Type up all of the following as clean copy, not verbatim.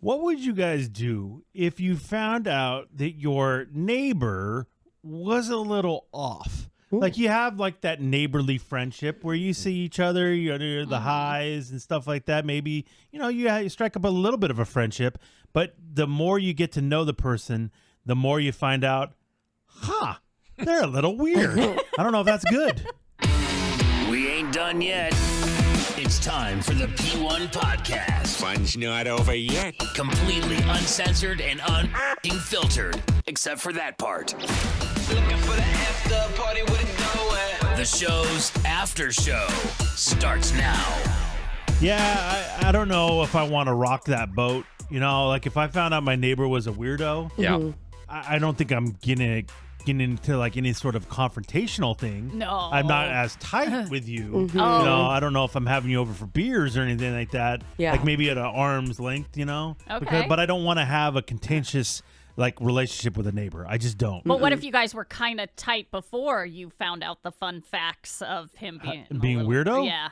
What would you guys do if you found out that your neighbor was a little off? Ooh. Like you have like that neighborly friendship where you see each other, you're the highs and stuff like that. Maybe, you strike up a little bit of a friendship, but the more you get to know the person, the more you find out, they're a little weird. I don't know if that's good. We ain't done yet. It's time for the P1 Podcast. Fun's not over yet. Completely uncensored and unfiltered, except for that part. Looking for the after party with it going. The show's after show starts now. Yeah, I don't know if I want to rock that boat. Like if I found out my neighbor was a weirdo, I don't think I'm getting into like any sort of confrontational thing. No. I'm not as tight with you. I don't know if I'm having you over for beers or anything like that. Yeah. Like maybe at an arm's length, Okay. But I don't want to have a contentious relationship with a neighbor. I just don't. But what if you guys were kind of tight before you found out the fun facts of him being weirdo? Yeah.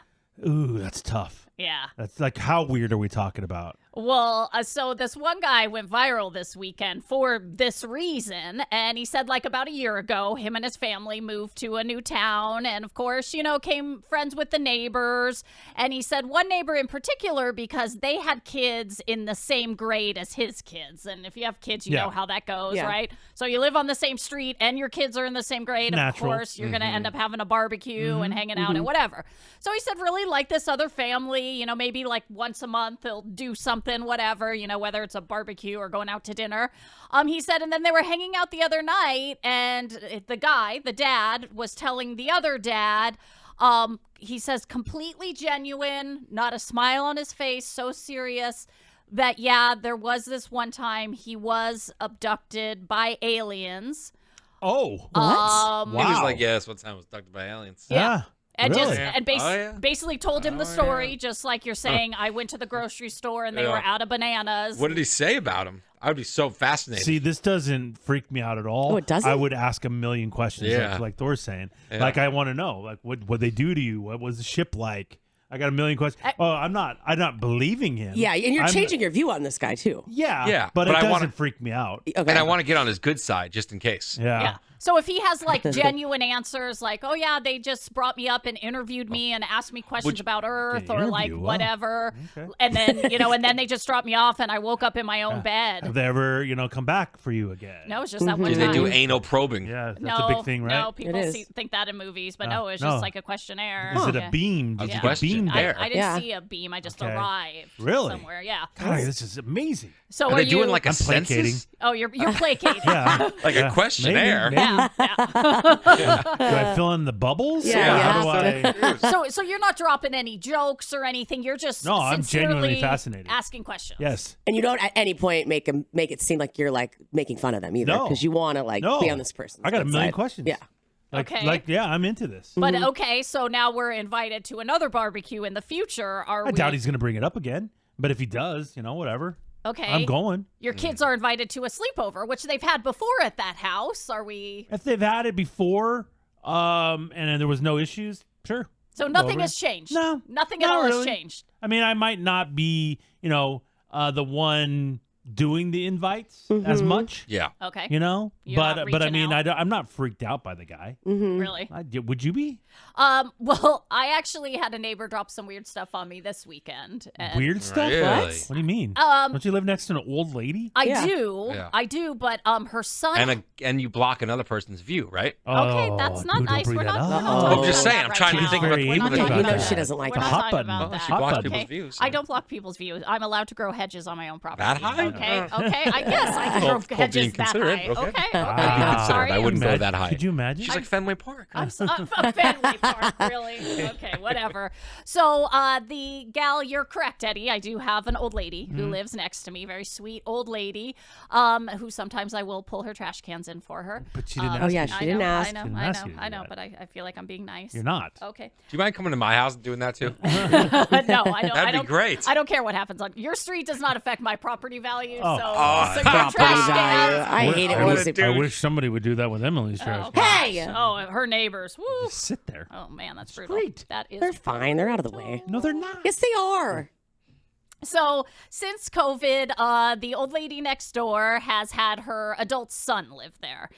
Ooh, that's tough. Yeah. That's like, how weird are we talking about? Well, so this one guy went viral this weekend for this reason. And he said about a year ago, him and his family moved to a new town. And of course, came friends with the neighbors. And he said one neighbor in particular, because they had kids in the same grade as his kids. And if you have kids, you know how that goes, right? So you live on the same street and your kids are in the same grade. Natural. Of course, you're going to end up having a barbecue and hanging out and whatever. So he said really like this other family, maybe once a month they'll do something, whatever, whether it's a barbecue or going out to dinner. He said, and then they were hanging out the other night, and the dad, was telling the other dad, he says, completely genuine, not a smile on his face, so serious, that, there was this one time he was abducted by aliens. Oh. What? Wow. He was like, yes, one time I was abducted by aliens. Yeah. And really? basically told him the story, just like you're saying. I went to the grocery store and they were out of bananas. What did he say about him? I would be so fascinated. See, this doesn't freak me out at all. Oh, it doesn't? I would ask a million questions, like Thor's saying. Yeah. I want to know, what they do to you? What was the ship like? I got a million questions. I'm not believing him. Yeah, and you're changing your view on this guy, too. Yeah, but it doesn't freak me out. Okay. And I want to get on his good side just in case. Yeah. So if he has genuine answers, they just brought me up and interviewed me and asked me questions about Earth or whatever, Okay. and then and then they just dropped me off and I woke up in my own bed. Have they ever, come back for you again? No, it's just that one Do time. they do anal probing? Yeah, that's no, a big thing, right? No, people It is. think that in movies, but no, it's No. just like a questionnaire. Is it Yeah. a beam? Did you get Question. beamed I there? didn't see a beam. I just Okay. arrived Really? somewhere. Yeah. God, this is amazing. So Are they doing like a I'm placating. census? Oh, you're placating. Yeah. Like a questionnaire? Maybe. Yeah. Do I fill in the bubbles? Yeah, Or you how have do I? So you're not dropping any jokes or anything. You're just No, I'm genuinely sincerely fascinated. asking questions. Yes. And you don't at any point make it seem like you're making fun of them either, No. because you want to No. be on this person's I got a good million side. questions. Yeah. Okay. I'm into this. But okay, so now we're invited to another barbecue in the future. I doubt he's going to bring it up again. But if he does, whatever. Okay. I'm going. Your kids are invited to a sleepover, which they've had before at that house. Are we? If they've had it before, and then there was no issues, sure. So nothing Over. has changed. No, Nothing at not all has really. changed. I mean, I might not be, the one doing the invites as much, Yeah. Okay. You're not but I reaching mean, out. I'm not freaked out by the guy. Really? Would you be? Well, I actually had a neighbor drop some weird stuff on me this weekend. and- Weird stuff? Really? What do you mean? Don't you live next to an old lady? I do. Yeah. I do, but her son. And you block another person's view, right? Okay, that's not dude, don't nice. bring We're that not. up. We're not Oh. talking I'm just about saying, that I'm right trying to now. think She's of very we're not angry talking about about that. that. She doesn't like We're that. not Hot talking button. about Oh, that. she blocks Okay. people's views. I don't block people's views. I'm allowed to grow hedges on my own property. That high? Okay. Okay. I guess I can grow Called hedges being that considerate. high. Okay. Okay. I'd be considerate. Sorry, I wouldn't go Imagine- that high. Could you imagine? She's like Fenway Park. I'm Fenway Park, really? Okay, whatever. So the gal, you're correct, Eddie. I do have an old lady who lives next to me, very sweet old lady, who sometimes I will pull her trash cans in for her. But she didn't ask Oh, yeah, you. she didn't ask. I know, Didn't I ask know, you to I do know, that. but I feel like I'm being nice. You're not. Okay. Do you mind coming to my house and doing that too? No, I don't. That'd I be don't, great. I don't care what happens on your street. Does not affect my property value. Oh. So your Property trash value. cans. I hate it when you say I wish somebody would do that with Emily's trash. Okay. Hey! Oh, her neighbors. Woo. Just sit there. Oh man, that's brutal. great. That is. They're fine. They're out of the way. No, they're not. Yes, they are. So since COVID, the old lady next door has had her adult son live there.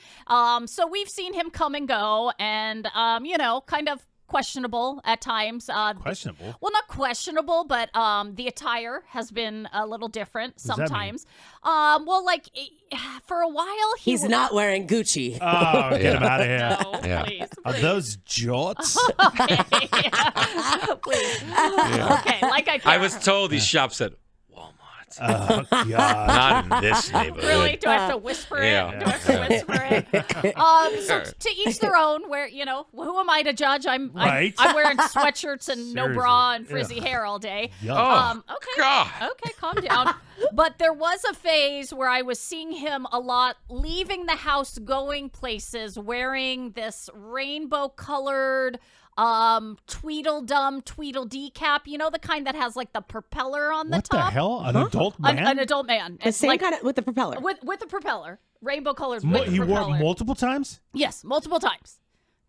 So we've seen him come and go, and kind of questionable at times. Questionable? Well, not questionable, but the attire has been a little different does that mean? sometimes. For a while, He's not wearing Gucci. Oh, get him out of here. No, Yeah. please. Are those jorts? Okay. Please. Okay, like I care. I was told he shops at Walmart. Oh, God. Not in this neighborhood. Really? Do I have to whisper it? Yeah. Do I have to whisper it? So to each their own. Where who am I to judge? I'm Right. I'm wearing sweatshirts and no bra and Seriously. frizzy hair all day. Yuck. Okay. God. Okay, calm down. But there was a phase where I was seeing him a lot leaving the house, going places, wearing this rainbow-colored Tweedledee cap. You know, the kind that has like the propeller on the What the top? hell? An adult man? An adult man. The It's same like kind of with the propeller. with the propeller. Rainbow-colored Mo- with he wore propeller. it multiple times? Yes, multiple times.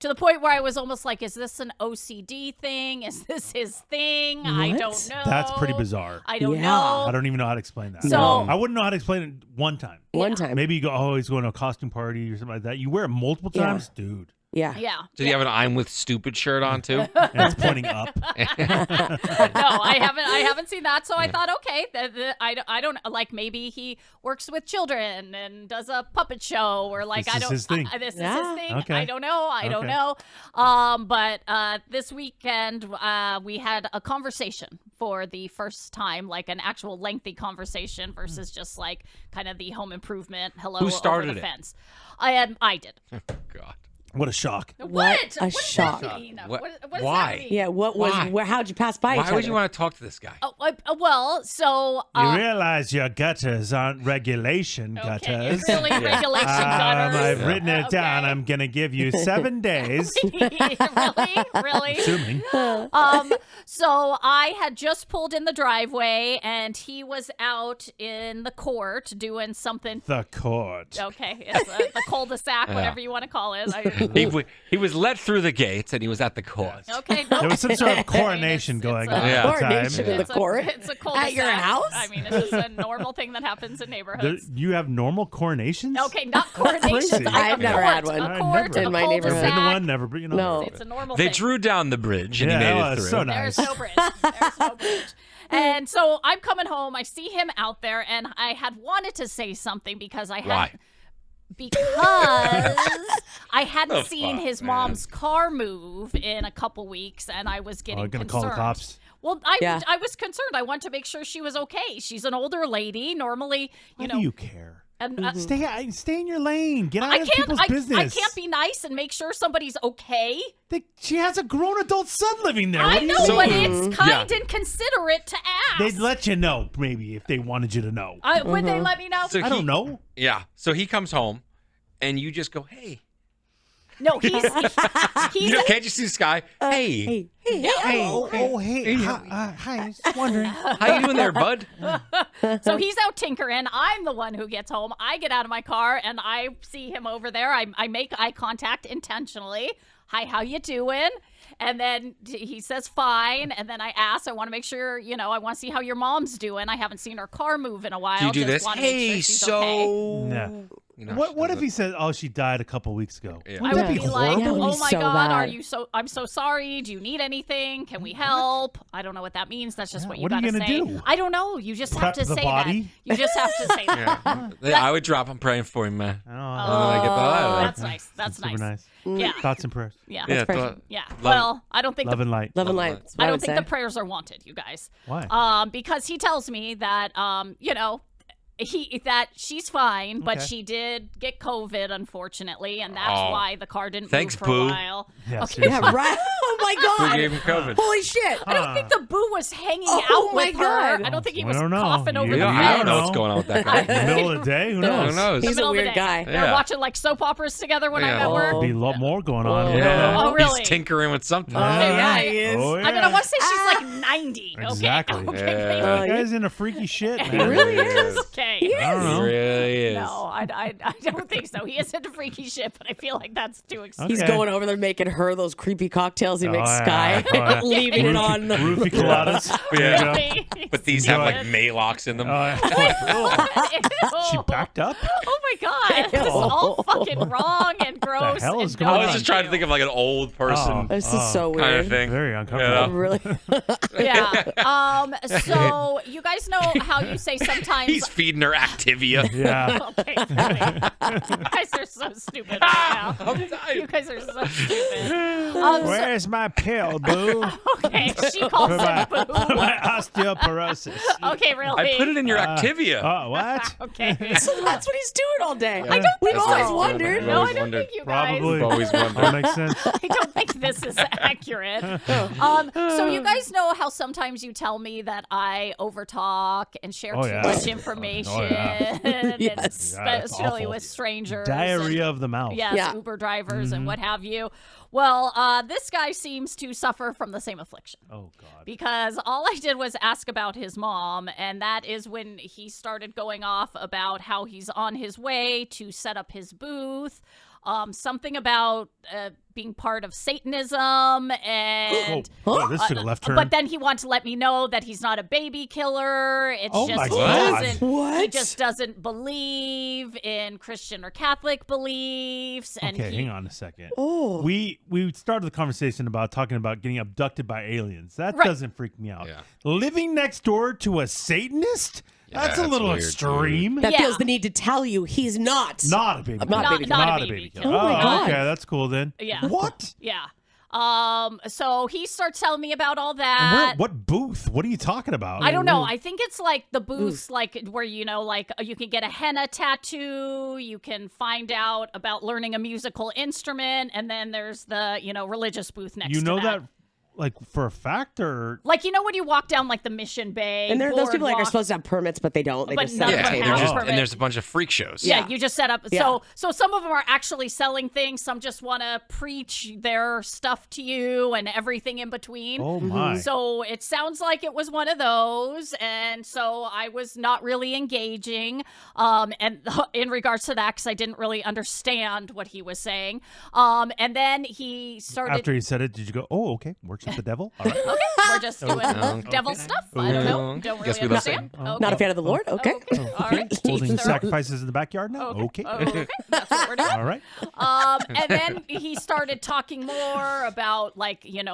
To the point where I was almost like, is this an OCD thing? Is this his thing? I What? don't know. That's pretty bizarre. I don't Yeah. know. I don't even know how to explain that. So- I wouldn't know how to explain it one time. One time. Maybe you go, oh, he's going to a costume party or something like that. You wear it multiple Yeah. times? Dude. Yeah. Yeah. Did he have an I'm with stupid shirt on too? And it's pointing up. No, I haven't seen that. So I thought, okay, I don't like, maybe he works with children and does a puppet show, or like This I is don't. his thing. This is Yeah. his thing. Okay. I don't know. I don't Okay. know. But this weekend we had a conversation for the first time, like an actual lengthy conversation versus just like kind of the home improvement. Hello, Who started over the it? fence. I did. God. What a shock. What a does shock. that mean? What- What does why? that mean? Yeah. What was? Why? How'd you pass by each Why other? would you want to talk to this guy? Oh, well, so You realize your gutters aren't regulation okay, gutters. it's really regulation gutters. I've written it down. Okay. I'm going to give you 7 days. really? Assuming. So I had just pulled in the driveway, and he was out in the court doing something. The court. Okay, it's the cul-de-sac, whatever you want to call it. He was let through the gates and he was at the court. Okay, no. There was some sort of I mean, coronation it's going a- on Yeah. at the Coronation time. in the court? It's a cul-de-sac. At your house? I mean, it's just a normal thing that happens in neighborhoods. You have normal coronations? Okay, not coronations. Crazy. I've never had one. A I've court, never. a In my neighborhood. Never been to cul-de-sac. one, never, but you know. No. It's a normal They thing. drew down the bridge and Yeah, he made that it was through. so nice. There's no bridge. There's no bridge. And so I'm coming home. I see him out there, and I had wanted to say something because I Why? had because I hadn't The seen fuck, his man. mom's car move in a couple weeks, and I was getting Oh, gonna concerned. call the cops. Well, Yeah. I was concerned. I wanted to make sure she was okay. She's an older lady. Normally, Why you do know, you care? and, Stay in your lane. Get out I of can't. people's I business. can't be nice and make sure somebody's okay. She has a grown adult son living there. What I do you know, think? but it's kind Yeah. and considerate to ask. They'd let you know, maybe, if they wanted you to know. Would they let me know? So I don't know. Yeah. So he comes home and you just go, hey. No, he's Can't you see this guy? Hey. Hey. Hi. Just wondering. How you doing there, bud? so he's out tinkering. I'm the one who gets home. I get out of my car and I see him over there. I make eye contact intentionally. Hi, how you doing? And then he says fine. And then I ask, I want to make sure, I want to see how your mom's doing. I haven't seen her car move in a while. Do you do Just this? wanna make sure Hey, she's so. okay. Yeah. You know, What if he said, "Oh, she died a couple weeks ago"? Yeah. I Wouldn't would that be be like, horrible? That would oh be my so God, bad. I'm so sorry. Do you need anything? Can we help? I don't know what that means. That's just Yeah, what you what are gotta you gonna say. do? I don't know. You just have Prep to the say body? that. You just have to say that. Yeah, I would drop. I'm praying for him, man. Oh, I get that out of there. That's nice. That's super nice. Yeah. Thoughts and prayers. Yeah. Yeah, perfect. Yeah. Love Well, I don't think Love the, and light. Love and light. That's what I don't would think say. the prayers are wanted, you guys. Why? Because he tells me that that she's fine, but Okay. she did get COVID, unfortunately, and that's Oh. why the car didn't Thanks, move for Boo. a while. Yeah, Okay. seriously. Yeah, right. Oh my God. Who gave him COVID? Holy shit. I don't think the boo was hanging Oh out my with her. God. I don't think he I was don't know. coughing over You the don't- I fence. don't know what's going on with that guy. In the middle of the day? Who knows? Who knows? In He's the middle a of the weird day. guy. They're Yeah. watching like soap operas together when I'm Yeah. at work. There'd be a lot more going on. Oh. We don't know. Oh, really? He's tinkering with something. yeah, right. he is. Oh, yeah. I mean, I want to say she's like 90. Okay. Exactly. Okay. Yeah. That guy's into freaky shit, man. He really is. Okay. He I don't is. know. He really is. No, I don't think so. He is into freaky shit, but I feel like that's too extreme. He's Okay. going over there making her those creepy cocktails he makes yeah. Sky, Oh, yeah. leaving it on the. Roofie coladas. Yeah. There you go. But these have like Maylocks in them. She backed up? Oh my god, this is all fucking wrong and gross. hell is and going I on? was just trying to think of like an old person This is so kind weird. of thing. Very uncomfortable. Really? Yeah. So you guys know how you say sometimes. He's feeding her Activia. Yeah. Okay, really. You guys are so stupid right now. You guys are so stupid. Where's my pill, boo? Okay, she calls For my, him boo. for my osteoporosis. Okay, really. I put it in your Activia. Oh, what? Okay. So that's what he's doing all day. I don't We've That's always what- wondered. No, I always don't wondered. think you guys. Probably. Always wondered. That makes sense. I don't think this is accurate. So you guys know how sometimes you tell me that I overtalk and share Oh, too yeah. much information, and Yes. Yeah, that's especially awful. with strangers. Diarrhea of the mouth. Yes, Yeah. Uber drivers and Mm-hmm. what have you. Well, this guy seems to suffer from the same affliction. Oh, God. Because all I did was ask about his mom, and that is when he started going off about how he's on his way to set up his booth. Something about being part of Satanism, and Oh, this took a left turn. but then he wanted to let me know that he's not a baby killer. It's Oh just my he God. doesn't. He What? just doesn't believe in Christian or Catholic beliefs. And Okay, he, hang on a second. Oh. We started the conversation about talking about getting abducted by aliens. That Right. doesn't freak me out. Yeah. Living next door to a Satanist? Yeah, That's a that's little weird, extreme. That Yeah. feels the need to tell you he's not. Not a baby killer. Not a baby killer. Not a baby killer. Oh my God. Okay, that's cool then. Yeah. What? Yeah. So he starts telling me about all And that. what booth? What are you talking about? I don't know. I think it's like the booths, like where like you can get a henna tattoo, you can find out about learning a musical instrument, and then there's the religious booth next. You to know that, like, for a fact, or like when you walk down like the Mission Bay, And those people are boardwalk- supposed to have permits, but they don't. They But just none set of up them a have table. permits. And there's a bunch of freak shows. Yeah, you just set up. Yeah. So some of them are actually selling things. Some just want to preach their stuff to you and everything in between. oh my. So it sounds like it was one of those, and so I was not really engaging. And in regards to that, because I didn't really understand what he was saying. And then he started. After he said it, did you go, oh, okay, worship the devil? All right. Okay, we're just doing devil stuff. I don't know. Okay. Don't Guess really we love understand. Okay. Not a fan of the Lord? Okay. All right. Holding Teach their own. sacrifices in the backyard now? Okay. Okay, that's what we're doing. All right. And then he started talking more about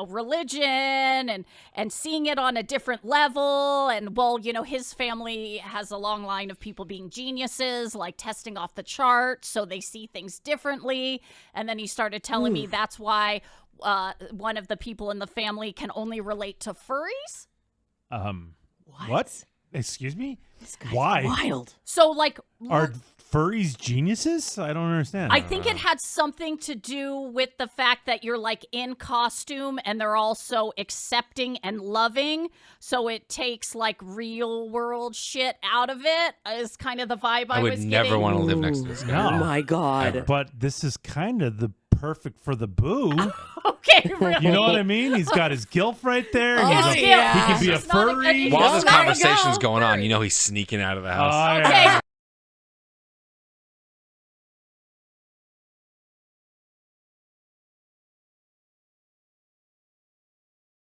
religion and seeing it on a different level. And his family has a long line of people being geniuses, like testing off the charts, so they see things differently. And then he started telling me that's why one of the people in the family can only relate to furries. What? Excuse me? Why? Wild. So like Are furries geniuses? I don't understand. I think it had something to do with the fact that you're like in costume and they're also accepting and loving. So it takes like real world shit out of it, is kind of the vibe I I would was never getting. want to live next to this guy. Oh No. my God. But this is kind of the perfect for the boo. Okay, really. You know what I mean? He's got his gilf right there. Oh, He's a- yeah. He can be a He's not a- furry. he's While not this a conversation's girl. going on, you know he's sneaking out of the Oh, house. yeah.